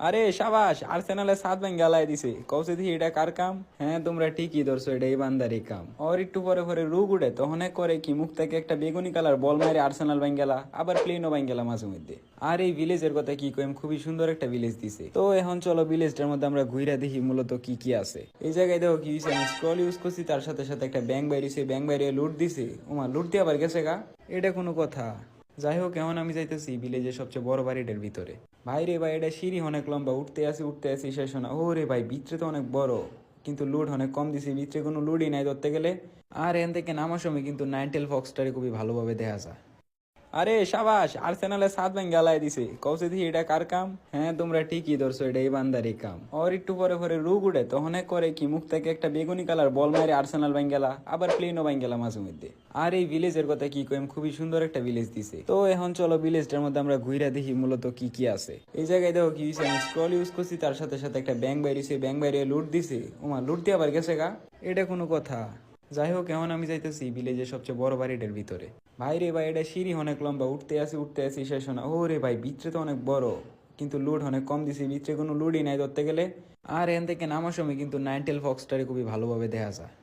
আরে সাবাস, আর্সেনালের 7 ভেঙে গালায় দিছে। কৌছে দি এটা কার কাম? হ্যাঁ, তোমরা ঠিকই ধরছো, এটা ইবানদারি কাম। ওর একটু পরে পরে রুগ উঠে তখন করে কি মুখ থেকে একটা বেগুনি কালার বল মারে আর্সেনাল ভাঙ্গেলা, আবার প্লেনও ভাঙ্গেলা মাঝে মধ্যে। আর এই ভিলেজের কথা কি কইম, খুবই সুন্দর একটা ভিলেজ দিছে। তো এখন চলো ভিলেজটার মধ্যে আমরা ঘুইরা দেখি মূলত কি কি আছে। এই জায়গায় দেখো কি হইছে, আমি স্ক্রল ইউজ করছি, তার সাথে সাথে একটা ব্যাংক বাইরেছে, ব্যাংক বাইরে লুট দিছে। ওমা, লুট দিয়ে আবার গেছে গা, এটা কোনো কথা? যাই হোক, এখন আমি যাইতেছি ভিলেজের সবচেয়ে বড় বাড়িটার ভিতরে। ভাই রে ভাই, এটা সিঁড়ি অনেক লম্বা, উঠতে আসি শেষ না। ও রে ভাই, ভিতরে তো অনেক বড়, কিন্তু লুট অনেক কম দিছি, ভিতরে কোনো লুটই নাই ধরতে গেলে। আর এখান থেকে নামার সময় কিন্তু নাইনটেল ফক্সটারে খুবই ভালোভাবে দেখা যায়। আরে সাবাস, আর্সেনালের 7 ভেঙে গালায় দিছে। কৌছে দি এটা কার কাম? হ্যাঁ, তোমরা ঠিকই ধরছো, এটা ইবানদারি কাম। ওর একটু পরে পরে রুগ উঠে তখন করে কি মুখ থেকে একটা বেগুনি কালার বল মারে আর্সেনাল ভাঙ্গেলা, আবার প্লেনও ভাঙ্গেলা মাঝে মধ্যে। আর এই ভিলেজের কথা কি কইম, খুবই সুন্দর একটা ভিলেজ দিছে। তো এখন চলো ভিলেজটার মধ্যে আমরা ঘুইরা দেখি মূলত কি কি আছে। এই জায়গায় দেখো কি হইছে, আমি স্ক্রল ইউজ করছি, তার সাথে সাথে একটা ব্যাংক বাইরেছে, ব্যাংক বাইরে লুট দিছে। ওমা, লুট দিয়ে আবার গেছে গা, এটা কোনো কথা? যাই হোক, এখন আমি যাইতেছি ভিলেজের সবচেয়ে বড় বাড়িটার ভিতরে। ভাই রে ভাই, এটা সিঁড়ি অনেক লম্বা, উঠতে আসি শেষ না। ও রে ভাই, ভিতরে তো অনেক বড়, কিন্তু লুট অনেক কম দিছি, ভিতরে কোনো লুটই নাই ধরতে গেলে। আর এখান থেকে নামার সময় কিন্তু নাইনটেল ফক্সটারে খুবই ভালোভাবে দেখা যায়।